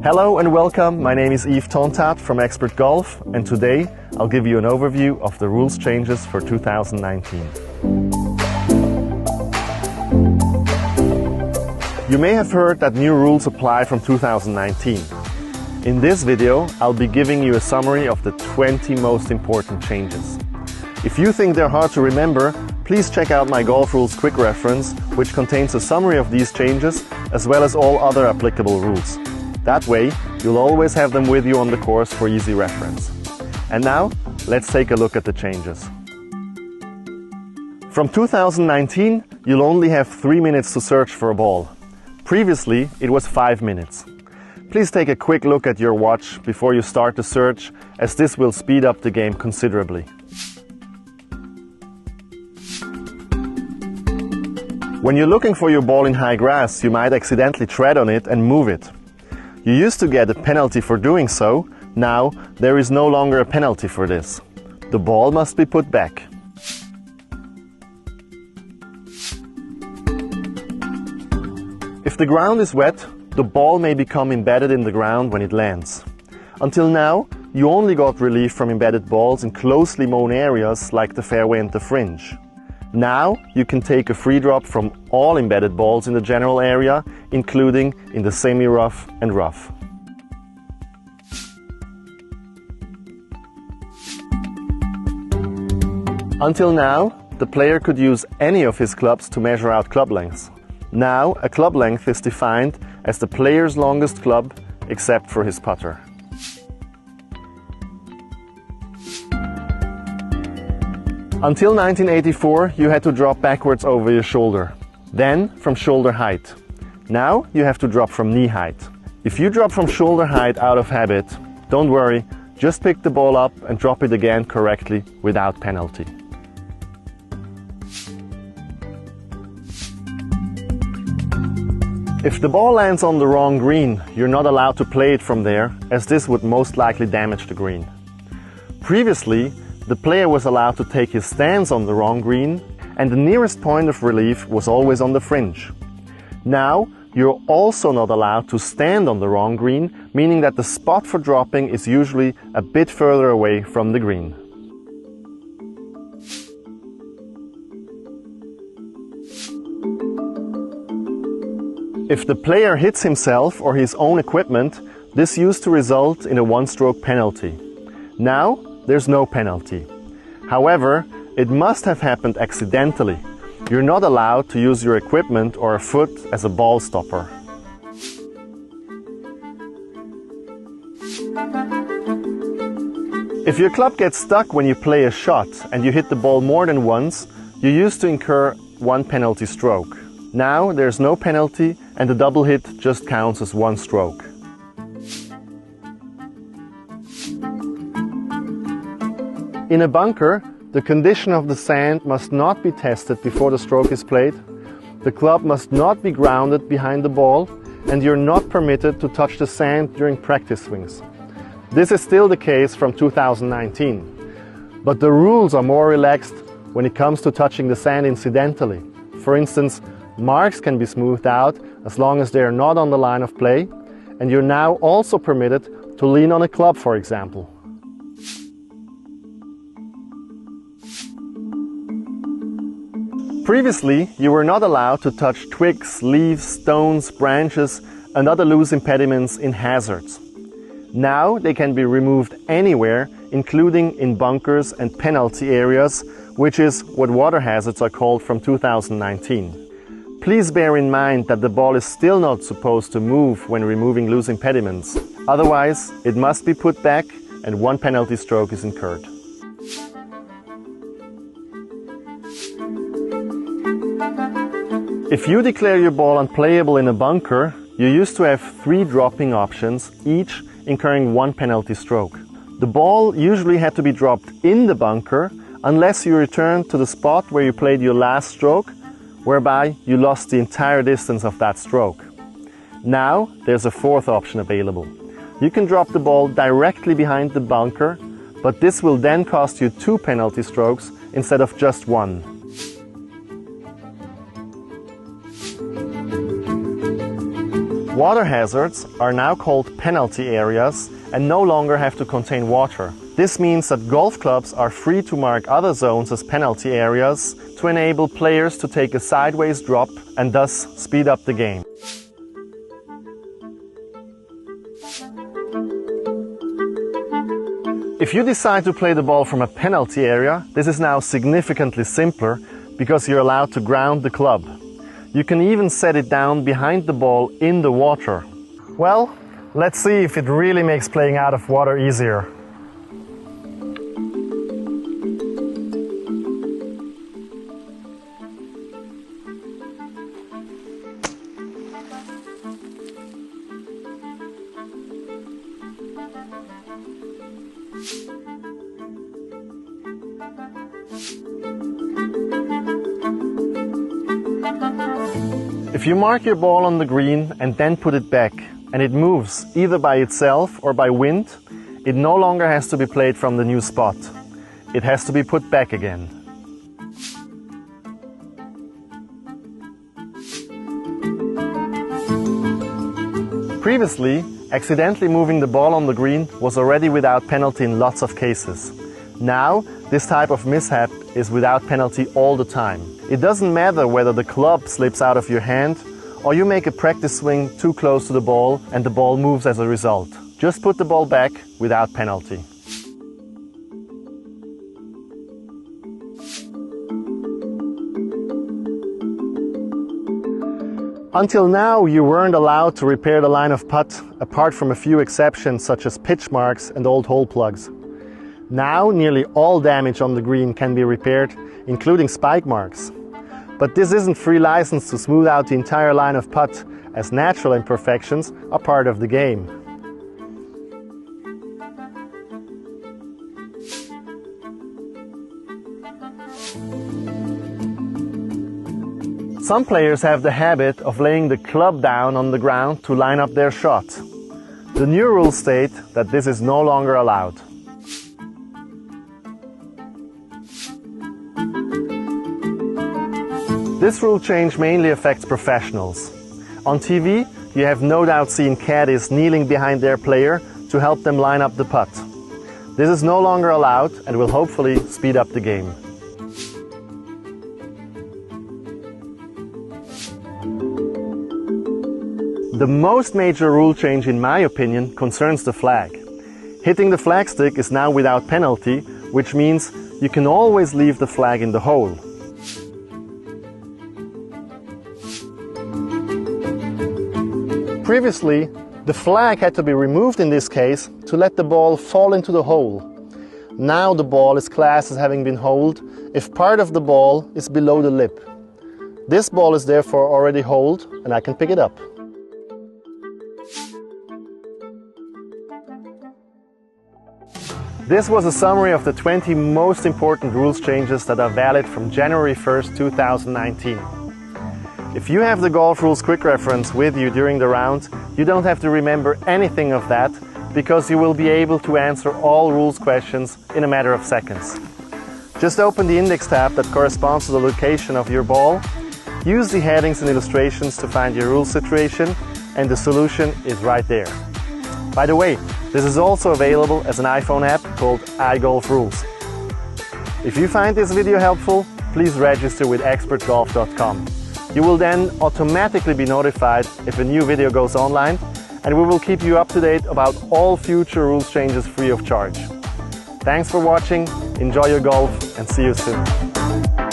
Hello and welcome, my name is Yves Tontat from Expert Golf, and today I'll give you an overview of the rules changes for 2019. You may have heard that new rules apply from 2019. In this video, I'll be giving you a summary of the 20 most important changes. If you think they're hard to remember, please check out my Golf Rules Quick Reference, which contains a summary of these changes as well as all other applicable rules. That way, you'll always have them with you on the course for easy reference. And now, let's take a look at the changes. From 2019, you'll only have 3 minutes to search for a ball. Previously, it was 5 minutes. Please take a quick look at your watch before you start the search, as this will speed up the game considerably. When you're looking for your ball in high grass, you might accidentally tread on it and move it. You used to get a penalty for doing so. Now, there is no longer a penalty for this. The ball must be put back. If the ground is wet, the ball may become embedded in the ground when it lands. Until now, you only got relief from embedded balls in closely mown areas like the fairway and the fringe. Now, you can take a free drop from all embedded balls in the general area, including in the semi-rough and rough. Until now, the player could use any of his clubs to measure out club lengths. Now, a club length is defined as the player's longest club, except for his putter. Until 1984, you had to drop backwards over your shoulder, then from shoulder height. Now, you have to drop from knee height. If you drop from shoulder height out of habit, don't worry, just pick the ball up and drop it again correctly without penalty. If the ball lands on the wrong green, you're not allowed to play it from there, as this would most likely damage the green. Previously, the player was allowed to take his stance on the wrong green, and the nearest point of relief was always on the fringe. Now, you're also not allowed to stand on the wrong green, meaning that the spot for dropping is usually a bit further away from the green. If the player hits himself or his own equipment, this used to result in a one-stroke penalty. Now, there's no penalty. However, it must have happened accidentally. You're not allowed to use your equipment or a foot as a ball stopper. If your club gets stuck when you play a shot and you hit the ball more than once, you used to incur one penalty stroke. Now there's no penalty and the double hit just counts as one stroke. In a bunker, the condition of the sand must not be tested before the stroke is played. The club must not be grounded behind the ball, and you're not permitted to touch the sand during practice swings. This is still the case from 2019, but the rules are more relaxed when it comes to touching the sand incidentally. For instance, marks can be smoothed out as long as they are not on the line of play, and you're now also permitted to lean on a club, for example. Previously, you were not allowed to touch twigs, leaves, stones, branches, and other loose impediments in hazards. Now they can be removed anywhere, including in bunkers and penalty areas, which is what water hazards are called from 2019. Please bear in mind that the ball is still not supposed to move when removing loose impediments. Otherwise, it must be put back and one penalty stroke is incurred. If you declare your ball unplayable in a bunker, you used to have 3 dropping options, each incurring one penalty stroke. The ball usually had to be dropped in the bunker unless you returned to the spot where you played your last stroke, whereby you lost the entire distance of that stroke. Now there's a 4th option available. You can drop the ball directly behind the bunker, but this will then cost you 2 penalty strokes instead of just 1. Water hazards are now called penalty areas and no longer have to contain water. This means that golf clubs are free to mark other zones as penalty areas to enable players to take a sideways drop and thus speed up the game. If you decide to play the ball from a penalty area, this is now significantly simpler because you're allowed to ground the club. You can even set it down behind the ball in the water. Well, let's see if it really makes playing out of water easier. If you mark your ball on the green and then put it back, and it moves either by itself or by wind, it no longer has to be played from the new spot. It has to be put back again. Previously, accidentally moving the ball on the green was already without penalty in lots of cases. Now, this type of mishap is without penalty all the time. It doesn't matter whether the club slips out of your hand or you make a practice swing too close to the ball and the ball moves as a result. Just put the ball back without penalty. Until now, you weren't allowed to repair the line of putt, apart from a few exceptions such as pitch marks and old hole plugs. Now, nearly all damage on the green can be repaired, including spike marks. But this isn't free license to smooth out the entire line of putt, as natural imperfections are part of the game. Some players have the habit of laying the club down on the ground to line up their shot. The new rules state that this is no longer allowed. This rule change mainly affects professionals. On TV, you have no doubt seen caddies kneeling behind their player to help them line up the putt. This is no longer allowed and will hopefully speed up the game. The most major rule change, in my opinion, concerns the flag. Hitting the flag stick is now without penalty, which means you can always leave the flag in the hole. Previously, the flag had to be removed in this case to let the ball fall into the hole. Now the ball is classed as having been holed if part of the ball is below the lip. This ball is therefore already holed and I can pick it up. This was a summary of the 20 most important rules changes that are valid from January 1st, 2019. If you have the Golf Rules Quick Reference with you during the round, you don't have to remember anything of that because you will be able to answer all rules questions in a matter of seconds. Just open the index tab that corresponds to the location of your ball, use the headings and illustrations to find your rule situation, and the solution is right there. By the way, this is also available as an iPhone app called iGolf Rules. If you find this video helpful, please register with expertgolf.com. You will then automatically be notified if a new video goes online, and we will keep you up to date about all future rules changes free of charge. Thanks for watching, enjoy your golf, and see you soon.